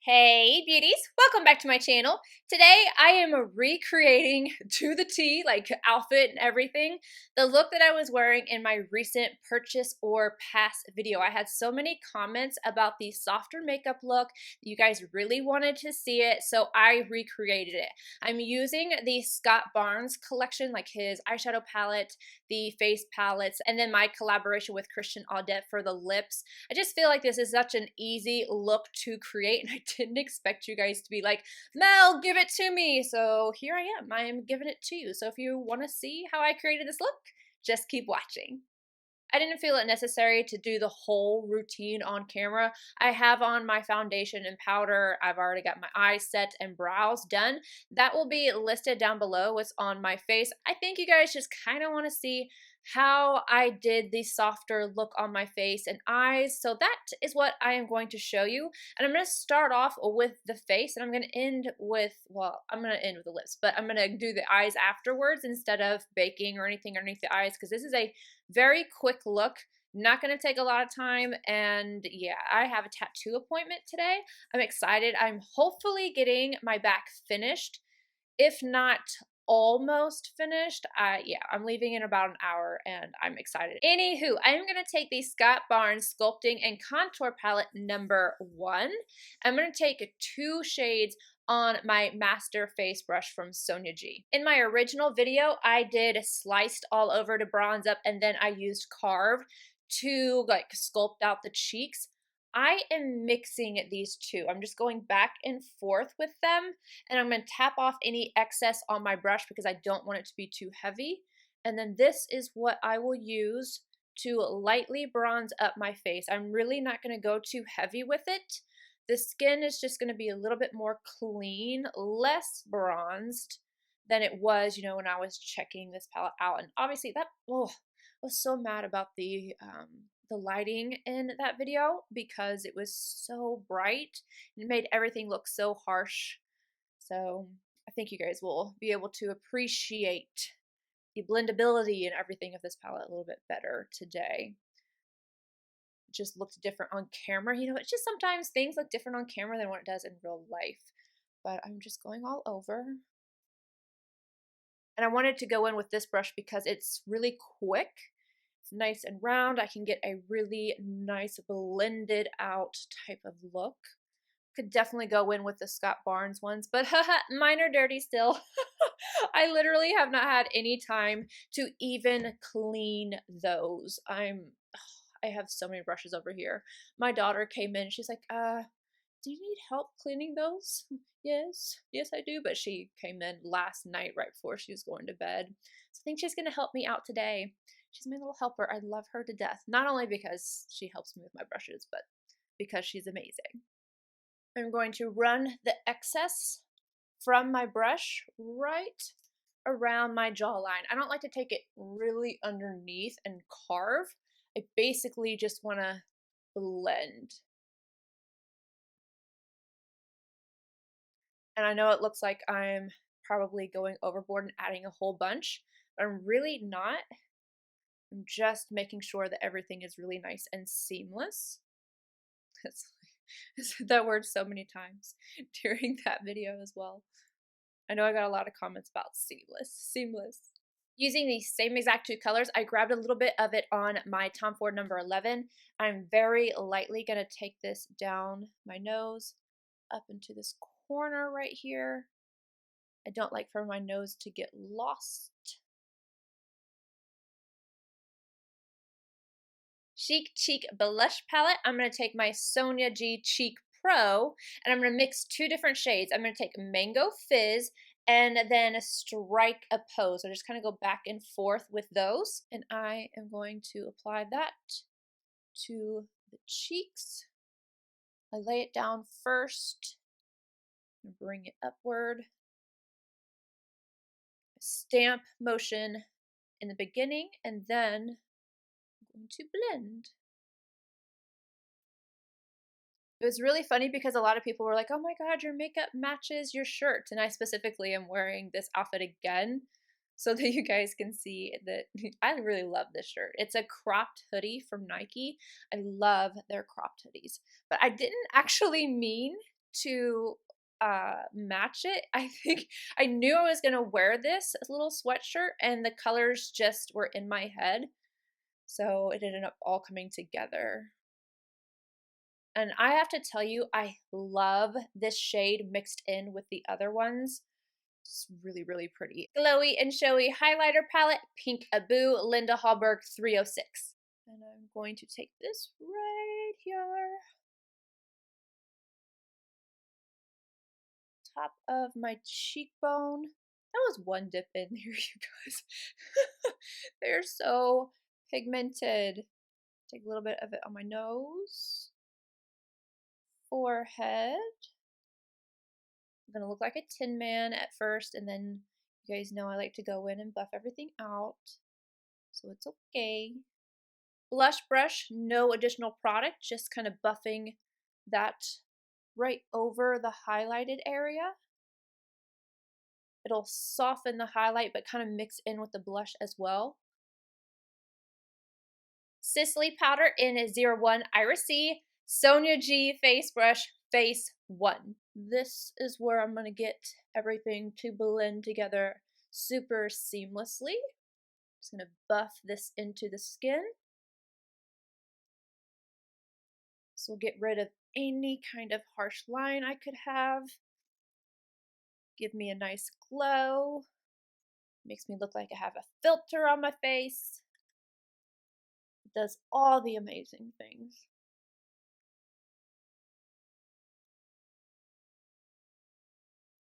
Hey beauties, welcome back to my channel. Today I am recreating to the T, like outfit and everything, the look that I was wearing in my recent purchase or pass video. I had so many comments about the softer makeup look. You guys really wanted to see it, so I recreated it. I'm using the Scott Barnes collection, like his eyeshadow palette, the face palettes, and then my collaboration with Christian AUDETTE for the lips. I just feel like this is such an easy look to create, and I didn't expect you guys to be like, Mel, give it to me. So here I am. I am giving it to you. So if you want to see how I created this look, just keep watching. I didn't feel it necessary to do the whole routine on camera. I have on my foundation and powder. I've already got my eyes set and brows done. That will be listed down below what's on my face. I think you guys just kind of want to see how I did the softer look on my face and eyes. So that is what I am going to show you. And I'm going to start off with the face and I'm going to end with, well, I'm going to end with the lips, but I'm going to do the eyes afterwards instead of baking or anything underneath the eyes because this is a very quick look. Not going to take a lot of time, and yeah, I have a tattoo appointment today. I'm excited. I'm hopefully getting my back finished, if not almost finished. Yeah, I'm leaving in about an hour and I'm excited. Anywho, I'm going to take the Scott Barnes Sculpting and Contour Palette number 1. I'm going to take 2 shades on my master face brush from Sonia G. In my original video, I did sliced all over to bronze up and then I used carved to like sculpt out the cheeks. I am mixing these two. I'm just going back and forth with them, and I'm going to tap off any excess on my brush because I don't want it to be too heavy. And then this is what I will use to lightly bronze up my face. I'm really not going to go too heavy with it. The skin is just going to be a little bit more clean, less bronzed than it was, you know, when I was checking this palette out. And obviously that, oh, I was so mad about the lighting in that video because it was so bright and it made everything look so harsh. So I think you guys will be able to appreciate the blendability and everything of this palette a little bit better today. It just looked different on camera. You know, it's just sometimes things look different on camera than what it does in real life. But I'm just going all over. And I wanted to go in with this brush because it's really quick. It's nice and round. I can get a really nice blended out type of look. Could definitely go in with the Scott Barnes ones, but mine are dirty still. I literally have not had any time to even clean those. I have so many brushes over here. My daughter came in, she's like, do you need help cleaning those? Yes, I do. But she came in last night right before she was going to bed. So I think she's going to help me out today. She's my little helper. I love her to death. Not only because she helps me with my brushes, but because she's amazing. I'm going to run the excess from my brush right around my jawline. I don't like to take it really underneath and carve. I basically just want to blend. And I know it looks like I'm probably going overboard and adding a whole bunch, but I'm really not. I'm just making sure that everything is really nice and seamless. I said that word so many times during that video as well. I know I got a lot of comments about seamless. Using the same exact 2 colors, I grabbed a little bit of it on my Tom Ford number 11. I'm very lightly going to take this down my nose, up into this corner right here. I don't like for my nose to get lost. Cheek blush palette. I'm going to take my Sonia G Cheek Pro and I'm going to mix 2 different shades. I'm going to take Mango Fizz and then Strike a Pose. So just kind of go back and forth with those. And I am going to apply that to the cheeks. I lay it down first and bring it upward. Stamp motion in the beginning and then to blend. It was really funny because a lot of people were like, oh my god, your makeup matches your shirt, and I specifically am wearing this outfit again so that you guys can see that I really love this shirt. It's a cropped hoodie from Nike. I love their cropped hoodies, but I didn't actually mean to match it. I think I knew I was gonna wear this little sweatshirt and the colors just were in my head. So it ended up all coming together. And I have to tell you, I love this shade mixed in with the other ones. It's really, really pretty. Glowy and Showy Highlighter Palette, Pink Abu, Linda Hallberg 306. And I'm going to take this right here. Top of my cheekbone. That was one dip in there, you guys. They're so pigmented. Take a little bit of it on my nose. Forehead. I'm gonna look like a Tin Man at first, and then you guys know I like to go in and buff everything out, so it's okay. Blush brush, no additional product, just kind of buffing that right over the highlighted area. It'll soften the highlight, but kind of mix in with the blush as well. Sisley powder in 01 Irisy, Sonia G face brush, Face 1. This is where I'm going to get everything to blend together super seamlessly. Just going to buff this into the skin. So we'll get rid of any kind of harsh line I could have. Give me a nice glow. Makes me look like I have a filter on my face. It does all the amazing things.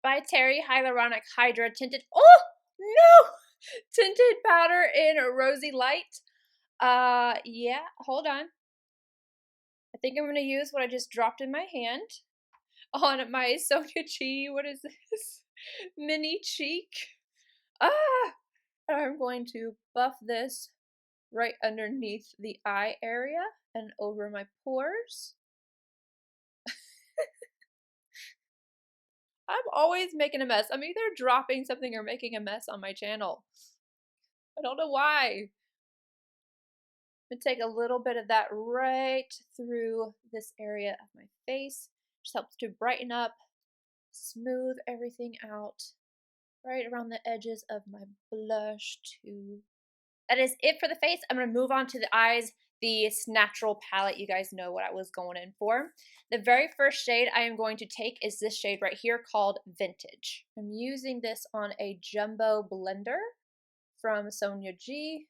By Terry Hyaluronic Hydra Tinted. Oh no! Tinted powder in Rosy Light. Yeah, hold on. I think I'm gonna use what I just dropped in my hand on my Sonia G. What is this? Mini cheek. I'm going to buff this right underneath the eye area and over my pores. I'm always making a mess. I'm either dropping something or making a mess on my channel. I don't know why. I'm gonna take a little bit of that right through this area of my face. Just helps to brighten up, smooth everything out, right around the edges of my blush too. That is it for the face. I'm gonna move on to the eyes. The Natural palette, you guys know what I was going in for. The very first shade I am going to take is this shade right here called Vintage. I'm using this on a jumbo blender from Sonia G.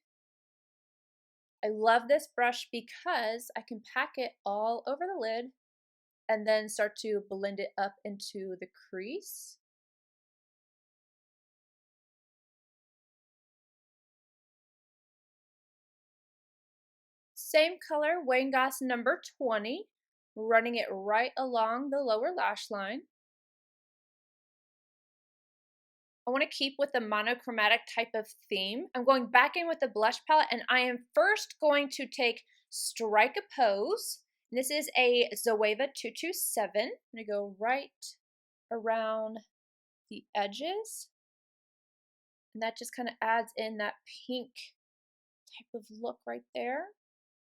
I love this brush because I can pack it all over the lid and then start to blend it up into the crease. Same color, Wayne Goss number 20, running it right along the lower lash line. I want to keep with the monochromatic type of theme. I'm going back in with the blush palette, and I am first going to take Strike a Pose. And this is a Zoeva 227. I'm going to go right around the edges. And that just kind of adds in that pink type of look right there.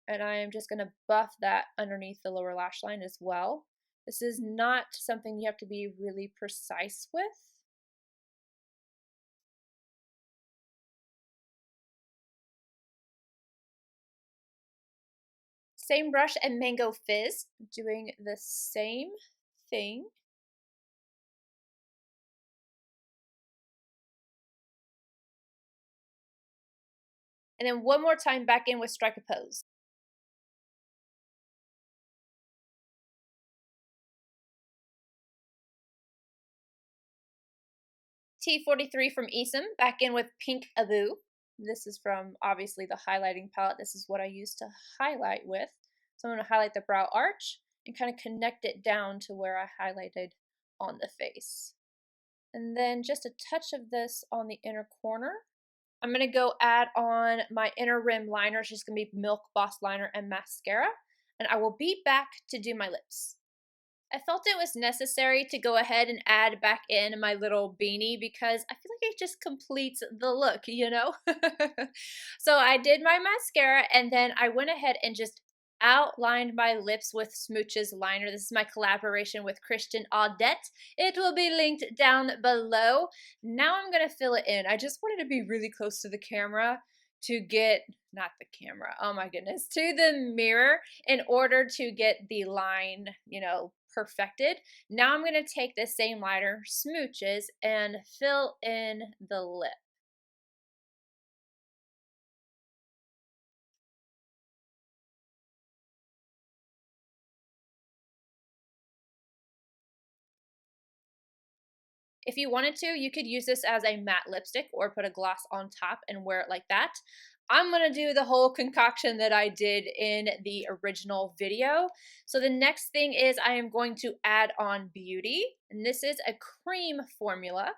And I am just going to buff that underneath the lower lash line as well. This is not something you have to be really precise with. Same brush and Mango Fizz, doing the same thing. And then one more time back in with Strike a Pose. T43 from Esom, back in with Pink Abu. This is from, obviously, the highlighting palette. This is what I use to highlight with. So I'm going to highlight the brow arch and kind of connect it down to where I highlighted on the face. And then just a touch of this on the inner corner. I'm going to go add on my inner rim liner. It's just going to be Milk Boss liner and mascara. And I will be back to do my lips. I felt it was necessary to go ahead and add back in my little beanie because I feel like it just completes the look, you know? So I did my mascara and then I went ahead and just outlined my lips with Smooch's liner. This is my collaboration with Christian AUDETTE. It will be linked down below. Now I'm going to fill it in. I just wanted to be really close to the camera to get, not the camera, oh my goodness, to the mirror in order to get the line, you know, perfected. Now I'm going to take this same liner, Smooch's, and fill in the lip. If you wanted to, you could use this as a matte lipstick or put a gloss on top and wear it like that. I'm going to do the whole concoction that I did in the original video. So the next thing is I am going to add on Beauty, and this is a cream formula.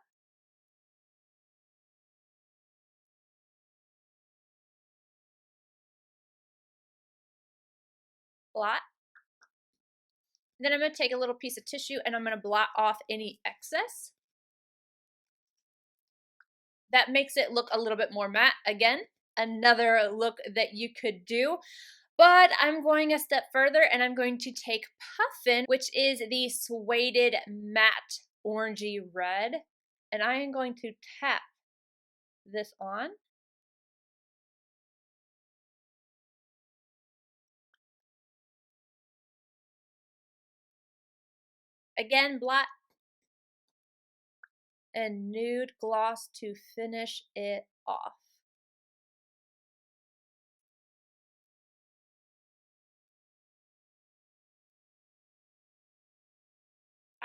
Blot. Then I'm going to take a little piece of tissue and I'm going to blot off any excess. That makes it look a little bit more matte. Again, another look that you could do. But I'm going a step further and I'm going to take Puffin, which is the suede matte orangey red, and I am going to tap this on. Again, blot and nude gloss to finish it off.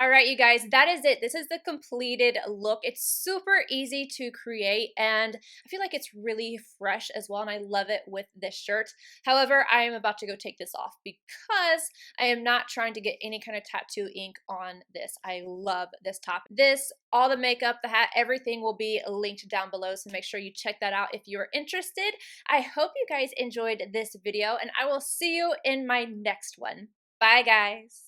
All right, you guys, that is it. This is the completed look. It's super easy to create, and I feel like it's really fresh as well, and I love it with this shirt. However, I am about to go take this off because I am not trying to get any kind of tattoo ink on this. I love this top. This, all the makeup, the hat, everything will be linked down below, so make sure you check that out if you're interested. I hope you guys enjoyed this video, and I will see you in my next one. Bye, guys.